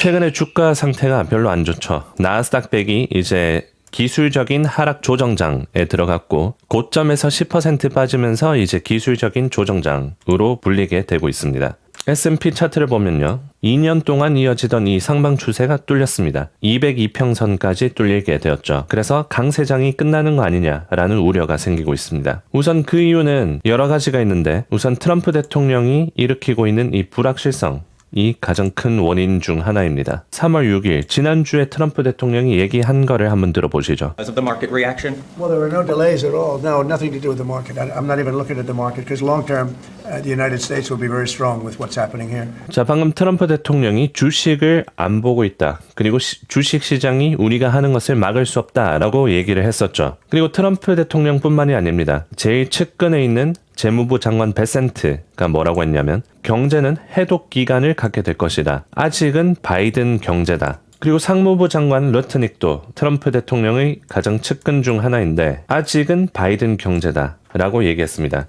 최근에 주가 상태가 별로 안 좋죠. 나스닥 100이 이제 기술적인 하락 조정장에 들어갔고 고점에서 10% 빠지면서 이제 기술적인 조정장으로 불리게 되고 있습니다. S&P 차트를 보면요. 2년 동안 이어지던 이 상방 추세가 뚫렸습니다. 202평선까지 뚫리게 되었죠. 그래서 강세장이 끝나는 거 아니냐라는 우려가 생기고 있습니다. 우선 그 이유는 여러 가지가 있는데 우선 트럼프 대통령이 일으키고 있는 이 불확실성 이 가장 큰 원인 중 하나입니다. 3월 6일 지난주에 트럼프 대통령이 얘기한 거를 한번 들어보시죠. As of the market reaction? Well, there were no delays at all. No, nothing to do with the market. I'm not even looking at the market because long term, the United States will be very strong with what's happening here. 자, 방금 트럼프 대통령이 주식을 안 보고 있다. 그리고 주식 시장이 우리가 하는 것을 막을 수 없다라고 얘기를 했었죠. 그리고 트럼프 대통령뿐만이 아닙니다. 제일 측근에 있는 재무부 장관 베센트가 뭐라고 했냐면 경제는 해독 기간을 갖게 될 것이다. 아직은 바이든 경제다. 그리고 상무부 장관 러트닉도 트럼프 대통령의 가장 측근 중 하나인데 아직은 바이든 경제다 라고 얘기했습니다.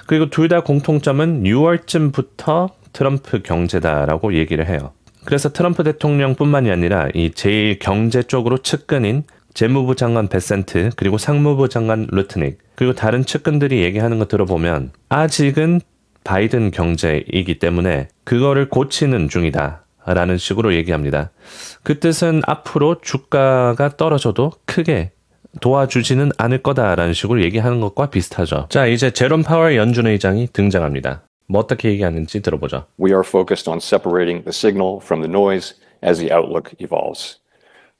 그리고 둘 다 공통점은 6월쯤부터 트럼프 경제다라고 얘기를 해요. 그래서 트럼프 대통령뿐만이 아니라 이 제일 경제 쪽으로 측근인 재무부 장관 베센트 그리고 상무부 장관 러트닉 그리고 다른 측근들이 얘기하는 거 들어보면 아직은 바이든 경제이기 때문에 그거를 고치는 중이다 라는 식으로 얘기합니다. 그 뜻은 앞으로 주가가 떨어져도 크게 도와주지는 않을 거다라는 식으로 얘기하는 것과 비슷하죠. 자, 이제 제롬 파월 연준 의장이 등장합니다. 뭐 어떻게 얘기하는지 들어보죠. We are focused on separating the signal from the noise as the outlook evolves.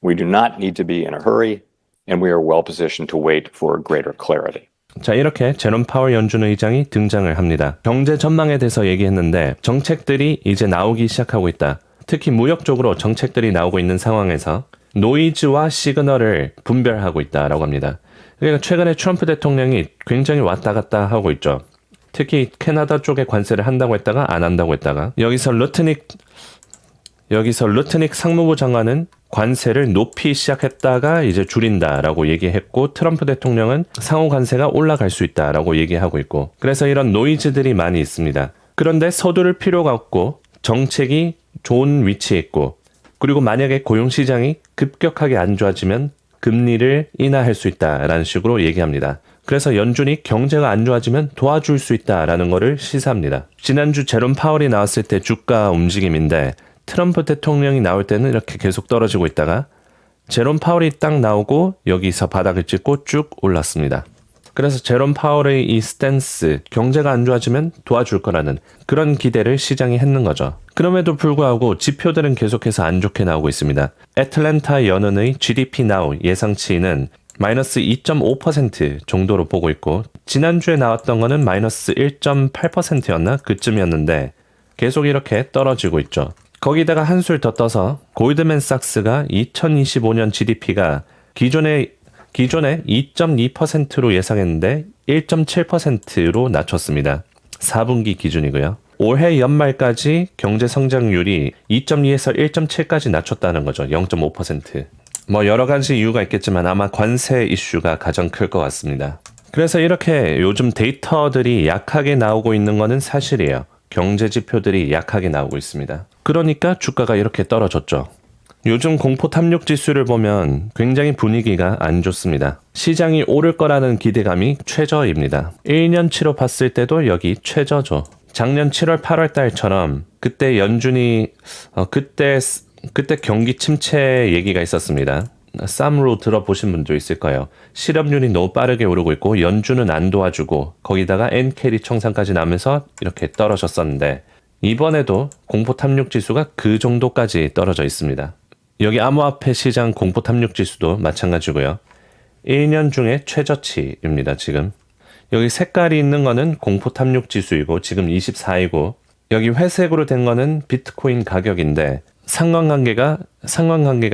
We do not need to be in a hurry, and we are well positioned to wait for greater clarity. 자, 이렇게 제롬 파월 연준 의장이 등장을 합니다. 경제 전망에 대해서 얘기했는데 정책들이 이제 나오기 시작하고 있다. 특히 무역적으로 정책들이 나오고 있는 상황에서 노이즈와 시그널을 분별하고 있다라고 합니다. 그러니까 최근에 트럼프 대통령이 굉장히 왔다 갔다 하고 있죠. 특히 캐나다 쪽에 관세를 한다고 했다가 안 한다고 했다가 여기서 러트닉 상무부 장관은 관세를 높이 시작했다가 이제 줄인다라고 얘기했고 트럼프 대통령은 상호 관세가 올라갈 수 있다라고 얘기하고 있고 그래서 이런 노이즈들이 많이 있습니다. 그런데 서두를 필요가 없고 정책이 좋은 위치에 있고 그리고 만약에 고용시장이 급격하게 안 좋아지면 금리를 인하할 수 있다라는 식으로 얘기합니다. 그래서 연준이 경제가 안 좋아지면 도와줄 수 있다라는 것을 시사합니다. 지난주 제롬 파월이 나왔을 때 주가 움직임인데 트럼프 대통령이 나올 때는 이렇게 계속 떨어지고 있다가 제롬 파월이 딱 나오고 여기서 바닥을 찍고 쭉 올랐습니다. 그래서 제롬 파월의 이 스탠스, 경제가 안 좋아지면 도와줄 거라는 그런 기대를 시장이 했는 거죠. 그럼에도 불구하고 지표들은 계속해서 안 좋게 나오고 있습니다. 애틀랜타 연은의 GDP Now 예상치는 마이너스 2.5% 정도로 보고 있고 지난주에 나왔던 거는 마이너스 1.8%였나? 그쯤이었는데 계속 이렇게 떨어지고 있죠. 거기다가 한술 더 떠서 골드맨삭스가 2025년 GDP가 기존에 2.2%로 예상했는데 1.7%로 낮췄습니다. 4분기 기준이고요. 올해 연말까지 경제 성장률이 2.2에서 1.7까지 낮췄다는 거죠. 0.5%. 뭐 여러 가지 이유가 있겠지만 아마 관세 이슈가 가장 클 것 같습니다. 그래서 이렇게 요즘 데이터들이 약하게 나오고 있는 거는 사실이에요. 경제 지표들이 약하게 나오고 있습니다. 그러니까 주가가 이렇게 떨어졌죠. 요즘 공포 탐욕 지수를 보면 굉장히 분위기가 안 좋습니다. 시장이 오를 거라는 기대감이 최저입니다. 1년치로 봤을 때도 여기 최저죠. 작년 7월 8월 달처럼 그때 연준이 그때 경기 침체 얘기가 있었습니다. 쌈으로 들어보신 분도 있을 거예요. 실업률이 너무 빠르게 오르고 있고 연준은 안 도와주고 거기다가 엔캐리 청산까지 나면서 이렇게 떨어졌었는데 이번에도 공포 탐욕 지수가 그 정도까지 떨어져 있습니다. 여기 암호화폐 시장 공포 탐욕 지수도 마찬가지고요. 1년 중에 최저치입니다. 지금 여기 색깔이 있는 거는 공포 탐욕 지수이고 지금 24이고 여기 회색으로 된 거는 비트코인 가격인데 상관관계가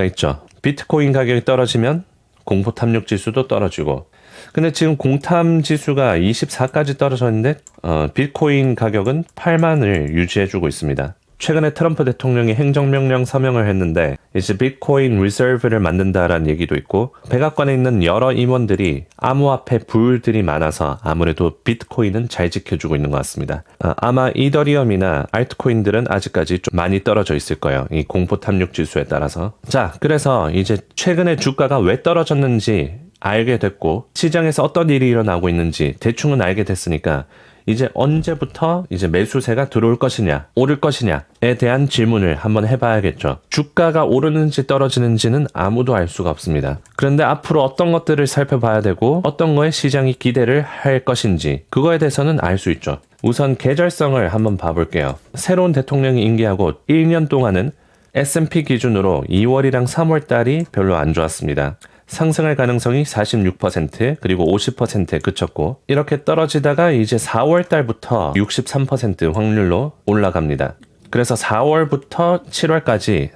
있죠. 비트코인 가격이 떨어지면 공포 탐욕 지수도 떨어지고 근데 지금 공탐 지수가 24까지 떨어졌는데 비트코인 가격은 8만을 유지해주고 있습니다. 최근에 트럼프 대통령이 행정명령 서명을 했는데 이제 비트코인 리저브를 만든다라는 얘기도 있고 백악관에 있는 여러 임원들이 암호화폐 부율들이 많아서 아무래도 비트코인은 잘 지켜주고 있는 것 같습니다. 아마 이더리움이나 알트코인들은 아직까지 좀 많이 떨어져 있을 거예요. 이 공포 탐욕 지수에 따라서. 자, 그래서 이제 최근에 주가가 왜 떨어졌는지 알게 됐고 시장에서 어떤 일이 일어나고 있는지 대충은 알게 됐으니까 이제 언제부터 이제 매수세가 들어올 것이냐, 오를 것이냐에 대한 질문을 한번 해봐야겠죠. 주가가 오르는지 떨어지는지는 아무도 알 수가 없습니다. 그런데 앞으로 어떤 것들을 살펴봐야 되고 어떤 거에 시장이 기대를 할 것인지 그거에 대해서는 알 수 있죠. 우선 계절성을 한번 봐볼게요. 새로운 대통령이 임기하고 1년 동안은 S&P 기준으로 2월이랑 3월 달이 별로 안 좋았습니다. 상승할 가능성이 46% 그리고 50%에 그쳤고 이렇게 떨어지다가 이제 4월 달부터 63% 확률로 올라갑니다. 그래서 4월부터 7월까지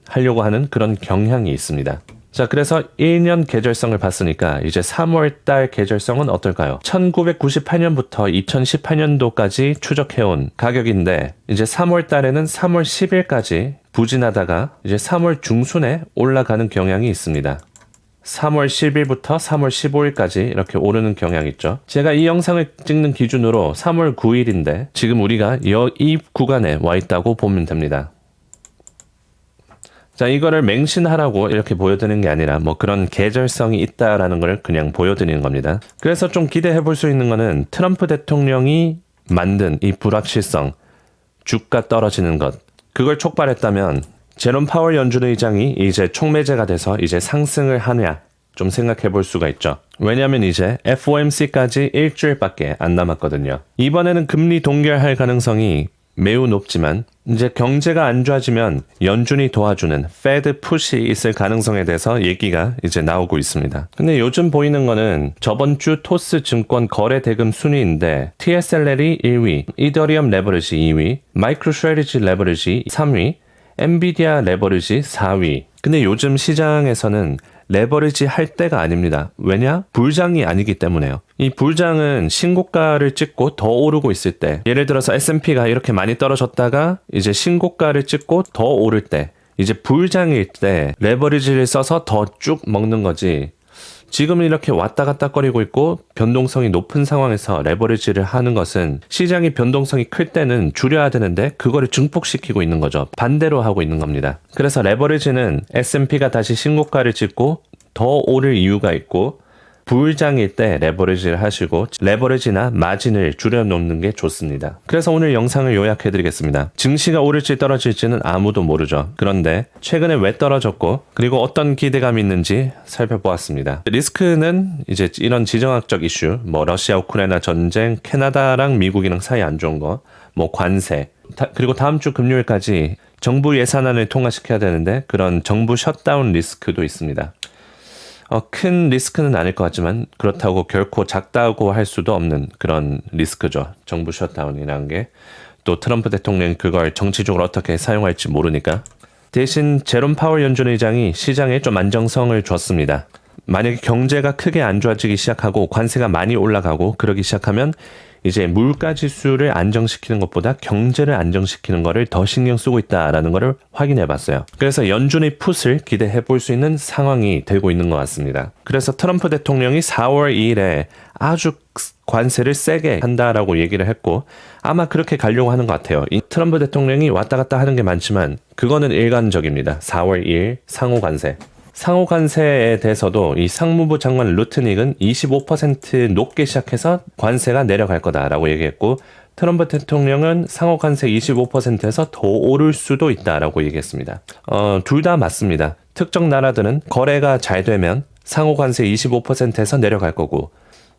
하려고 하는 그런 경향이 있습니다. 자, 그래서 1년 계절성을 봤으니까 이제 3월 달 계절성은 어떨까요? 1998년부터 2018년도까지 추적해온 가격인데 이제 3월 달에는 3월 10일까지 부진하다가 이제 3월 중순에 올라가는 경향이 있습니다. 3월 10일부터 3월 15일까지 이렇게 오르는 경향이 있죠. 제가 이 영상을 찍는 기준으로 3월 9일인데 지금 우리가 이 구간에 와 있다고 보면 됩니다. 자, 이거를 맹신하라고 이렇게 보여드리는 게 아니라 뭐 그런 계절성이 있다라는 걸 그냥 보여드리는 겁니다. 그래서 좀 기대해 볼 수 있는 거는 트럼프 대통령이 만든 이 불확실성, 주가 떨어지는 것, 그걸 촉발했다면 제롬 파월 연준 의장이 이제 촉매제가 돼서 이제 상승을 하냐 좀 생각해 볼 수가 있죠. 왜냐하면 이제 FOMC까지 일주일밖에 안 남았거든요. 이번에는 금리 동결할 가능성이 매우 높지만 이제 경제가 안 좋아지면 연준이 도와주는 Fed 푸시 있을 가능성에 대해서 얘기가 이제 나오고 있습니다. 근데 요즘 보이는 거는 저번 주 토스 증권 거래 대금 순위인데 TSLL이 1위, 이더리움 레버리지 2위, 마이크로스트래티지 레버리지 3위, 엔비디아 레버리지 4위. 근데 요즘 시장에서는 레버리지 할 때가 아닙니다. 왜냐? 불장이 아니기 때문에요. 이 불장은 신고가를 찍고 더 오르고 있을 때, 예를 들어서 S&P가 이렇게 많이 떨어졌다가 이제 신고가를 찍고 더 오를 때, 이제 불장일 때 레버리지를 써서 더 쭉 먹는 거지. 지금 이렇게 왔다 갔다 거리고 있고 변동성이 높은 상황에서 레버리지를 하는 것은 시장이 변동성이 클 때는 줄여야 되는데 그거를 증폭시키고 있는 거죠. 반대로 하고 있는 겁니다. 그래서 레버리지는 S&P가 다시 신고가를 찍고 더 오를 이유가 있고 부울장일 때 레버리지를 하시고 레버리지나 마진을 줄여놓는 게 좋습니다. 그래서 오늘 영상을 요약해드리겠습니다. 증시가 오를지 떨어질지는 아무도 모르죠. 그런데 최근에 왜 떨어졌고 그리고 어떤 기대감이 있는지 살펴보았습니다. 리스크는 이제 이런 지정학적 이슈, 뭐 러시아 우크라이나 전쟁, 캐나다랑 미국이랑 사이 안 좋은 거, 뭐 관세, 그리고 다음 주 금요일까지 정부 예산안을 통과시켜야 되는데 그런 정부 셧다운 리스크도 있습니다. 큰 리스크는 아닐 것 같지만 그렇다고 결코 작다고 할 수도 없는 그런 리스크죠. 정부 셧다운이라는 게. 또 트럼프 대통령이 그걸 정치적으로 어떻게 사용할지 모르니까. 대신 제롬 파월 연준 의장이 시장에 좀 안정성을 줬습니다. 만약에 경제가 크게 안 좋아지기 시작하고 관세가 많이 올라가고 그러기 시작하면 이제 물가 지수를 안정시키는 것보다 경제를 안정시키는 거를 더 신경 쓰고 있다라는 거를 확인해 봤어요. 그래서 연준의 풋을 기대해 볼 수 있는 상황이 되고 있는 것 같습니다. 그래서 트럼프 대통령이 4월 2일에 아주 관세를 세게 한다라고 얘기를 했고 아마 그렇게 가려고 하는 것 같아요. 이 트럼프 대통령이 왔다 갔다 하는 게 많지만 그거는 일관적입니다. 4월 2일 상호 관세. 상호 관세에 대해서도 이 상무부 장관 루트닉은 25% 높게 시작해서 관세가 내려갈 거다라고 얘기했고 트럼프 대통령은 상호 관세 25%에서 더 오를 수도 있다라고 얘기했습니다. 둘 다 맞습니다. 특정 나라들은 거래가 잘 되면 상호 관세 25%에서 내려갈 거고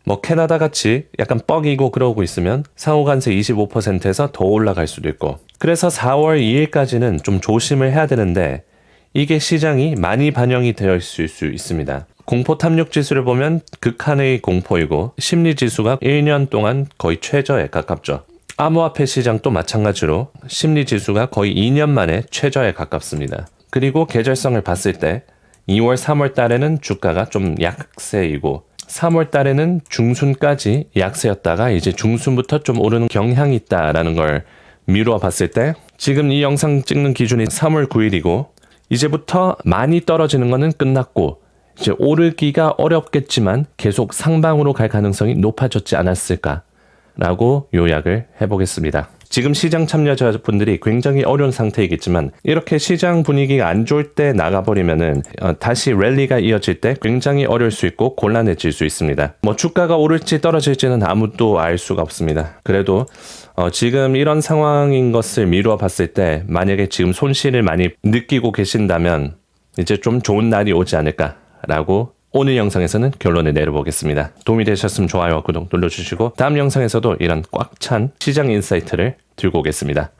뭐 캐나다 같이 약간 뻑이고 그러고 있으면 상호 관세 25%에서 더 올라갈 수도 있고 그래서 4월 2일까지는 좀 조심을 해야 되는데 이게 시장이 많이 반영이 되어 있을 수 있습니다. 공포 탐욕 지수를 보면 극한의 공포이고 심리 지수가 1년 동안 거의 최저에 가깝죠. 암호화폐 시장도 마찬가지로 심리 지수가 거의 2년 만에 최저에 가깝습니다. 그리고 계절성을 봤을 때 2월, 3월 달에는 주가가 좀 약세이고 3월 달에는 중순까지 약세였다가 이제 중순부터 좀 오르는 경향이 있다라는 걸 미루어 봤을 때 지금 이 영상 찍는 기준이 3월 9일이고 이제부터 많이 떨어지는 거는 끝났고 이제 오르기가 어렵겠지만 계속 상방으로 갈 가능성이 높아졌지 않았을까라고 요약을 해보겠습니다. 지금 시장 참여자분들이 굉장히 어려운 상태이겠지만 이렇게 시장 분위기가 안 좋을 때 나가버리면은 다시 랠리가 이어질 때 굉장히 어려울 수 있고 곤란해질 수 있습니다. 뭐 주가가 오를지 떨어질지는 아무도 알 수가 없습니다. 그래도 지금 이런 상황인 것을 미루어 봤을 때 만약에 지금 손실을 많이 느끼고 계신다면 이제 좀 좋은 날이 오지 않을까라고 오늘 영상에서는 결론을 내려보겠습니다. 도움이 되셨으면 좋아요와 구독 눌러주시고 다음 영상에서도 이런 꽉 찬 시장 인사이트를 들고 오겠습니다.